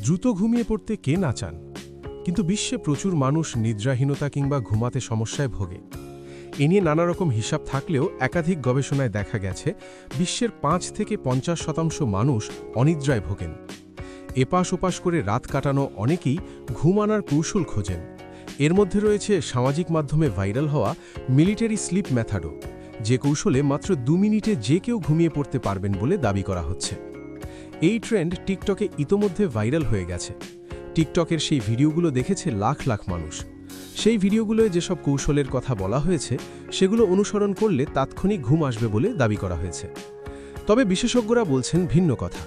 দ্রুত ঘুমিয়ে পড়তে কে না চান, কিন্তু বিশ্বে প্রচুর মানুষ নিদ্রাহীনতা কিংবা ঘুমাতে সমস্যায় ভোগে। এ নিয়ে নানা রকম হিসাব থাকলেও একাধিক গবেষণায় দেখা গেছে বিশ্বের ৫ থেকে ৫০% মানুষ অনিদ্রায় ভোগেন। এপাশ ওপাশ করে রাত কাটানো অনেকেই ঘুম আনার কৌশল খোঁজেন। এর মধ্যে রয়েছে সামাজিক মাধ্যমে ভাইরাল হওয়া মিলিটারি স্লিপ মেথডও, যে কৌশলে মাত্র ২ মিনিটে যে কেউ ঘুমিয়ে পড়তে পারবেন বলে দাবি করা হচ্ছে। এই ট্রেন্ড টিকটকে ইতোমধ্যে ভাইরাল হয়ে গেছে। টিকটকের সেই ভিডিওগুলো দেখেছে লাখ লাখ মানুষ। সেই ভিডিওগুলোয় যেসব কৌশলের কথা বলা হয়েছে সেগুলো অনুসরণ করলে তাৎক্ষণিক ঘুম আসবে বলে দাবি করা হয়েছে। তবে বিশেষজ্ঞরা বলছেন ভিন্ন কথা।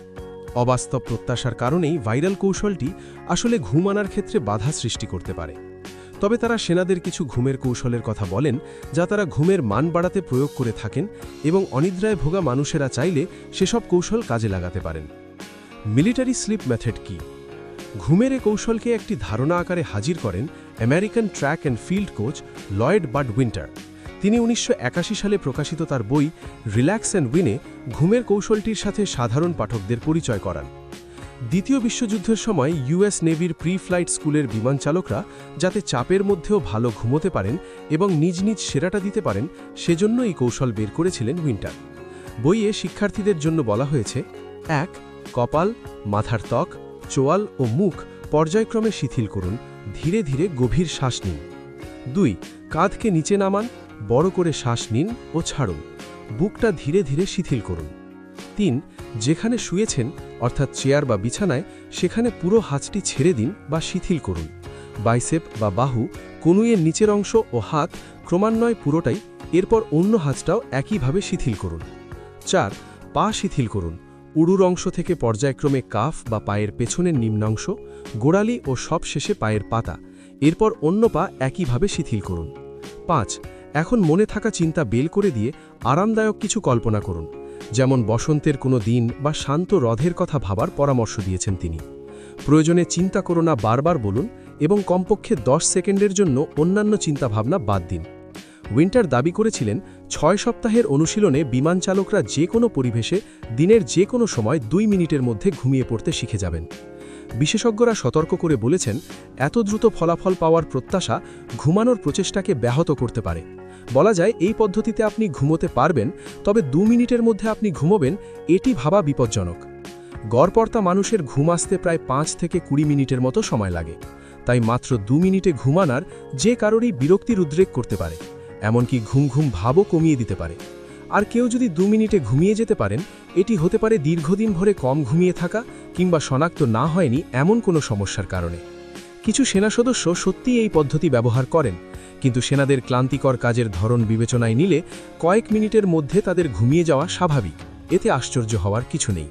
অবাস্তব প্রত্যাশার কারণেই ভাইরাল কৌশলটি আসলে ঘুম আনার ক্ষেত্রে বাধা সৃষ্টি করতে পারে। তবে তারা সেনাদের কিছু ঘুমের কৌশলের কথা বলেন, যা তারা ঘুমের মান বাড়াতে প্রয়োগ করে থাকেন এবং অনিদ্রায় ভোগা মানুষেরা চাইলে সেসব কৌশল কাজে লাগাতে পারেন। মিলিটারি স্লিপ মেথড কি? ঘুমের এ কৌশলকে একটি ধারণা আকারে হাজির করেন American track and field coach Lloyd Bud Winter. তিনি ১৯৮১ সালে প্রকাশিত তার বই রিল্যাক্স অ্যান্ড উইনে ঘুমের কৌশলটির সাথে সাধারণ পাঠকদের পরিচয় করান। দ্বিতীয় বিশ্বযুদ্ধের সময় ইউএস নেভির প্রি ফ্লাইট স্কুলের বিমান চালকরা যাতে চাপের মধ্যেও ভালো ঘুমোতে পারেন এবং নিজ নিজ সেরাটা দিতে পারেন, সেজন্য এই কৌশল বের করেছিলেন উইন্টার। বইয়ে শিক্ষার্থীদের জন্য বলা হয়েছে: ১. কপাল, মাথার ত্বক, চোয়াল ও মুখ পর্যায়ক্রমে শিথিল করুন, ধীরে ধীরে গভীর শ্বাস নিন। ২. কাঁধকে নিচে নামান, বড় করে শ্বাস নিন ও ছাড়ুন, বুকটা ধীরে ধীরে শিথিল করুন। ৩. যেখানে শুয়েছেন অর্থাৎ চেয়ার বা বিছানায়, সেখানে পুরো হাতটি ছেড়ে দিন বা শিথিল করুন। বাইসেপ বা বাহু, কনুইয়ের নিচের অংশ ও হাত ক্রমান্বয়ে পুরোটাই, এরপর অন্য হাতটাও একইভাবে শিথিল করুন। ৪. পা শিথিল করুন, উড়ুর অংশ থেকে পর্যায়ক্রমে কাফ বা পায়ের পেছনের নিম্নাংশ, গোড়ালি ও সব শেষে পায়ের পাতা, এরপর অন্য পা একইভাবে শিথিল করুন। ৫. এখন মনে থাকা চিন্তা বের করে দিয়ে আরামদায়ক কিছু কল্পনা করুন, যেমন বসন্তের কোনো দিন বা শান্ত হ্রদের কথা ভাবার পরামর্শ দিয়েছেন তিনি। প্রয়োজনে চিন্তা করো না বারবার বলুন এবং কমপক্ষে ১০ সেকেন্ডের জন্য অন্যান্য চিন্তাভাবনা বাদ দিন। উইন্টার দাবি করেছিলেন ৬ সপ্তাহের অনুশীলনে বিমান চালকরা যে কোনো পরিবেশে দিনের যে কোনো সময় ২ মিনিটের মধ্যে ঘুমিয়ে পড়তে শিখে যাবেন। বিশেষজ্ঞরা সতর্ক করে বলেছেন, এত দ্রুত ফলাফল পাওয়ার প্রত্যাশা ঘুমানোর প্রচেষ্টাকে ব্যাহত করতে পারে। বলা যায় এই পদ্ধতিতে আপনি ঘুমোতে পারবেন, তবে ২ মিনিটের মধ্যে আপনি ঘুমোবেন, এটি ভাবা বিপজ্জনক। গড়পড়তা মানুষের ঘুম আসতে প্রায় ৫ থেকে ২০ মিনিটের মতো সময় লাগে। তাই মাত্র ২ মিনিটে ঘুমানোর যে কারোরই বিরক্তির উদ্রেক করতে পারে, এমনকি ঘুম ঘুম ভাবও কমিয়ে দিতে পারে। আর কেউ যদি ২ মিনিটে ঘুমিয়ে যেতে পারেন, এটি হতে পারে দীর্ঘদিন ধরে কম ঘুমিয়ে থাকা কিংবা শনাক্ত না হয়নি এমন কোনো সমস্যার কারণে। কিছু সেনা সদস্য সত্যিই এই পদ্ধতি ব্যবহার করেন, কিন্তু সেনাদের ক্লান্তিকর কাজের ধরন বিবেচনায় নিলে কয়েক মিনিটের মধ্যে তাদের ঘুমিয়ে যাওয়া স্বাভাবিক, এতে আশ্চর্য হওয়ার কিছু নেই।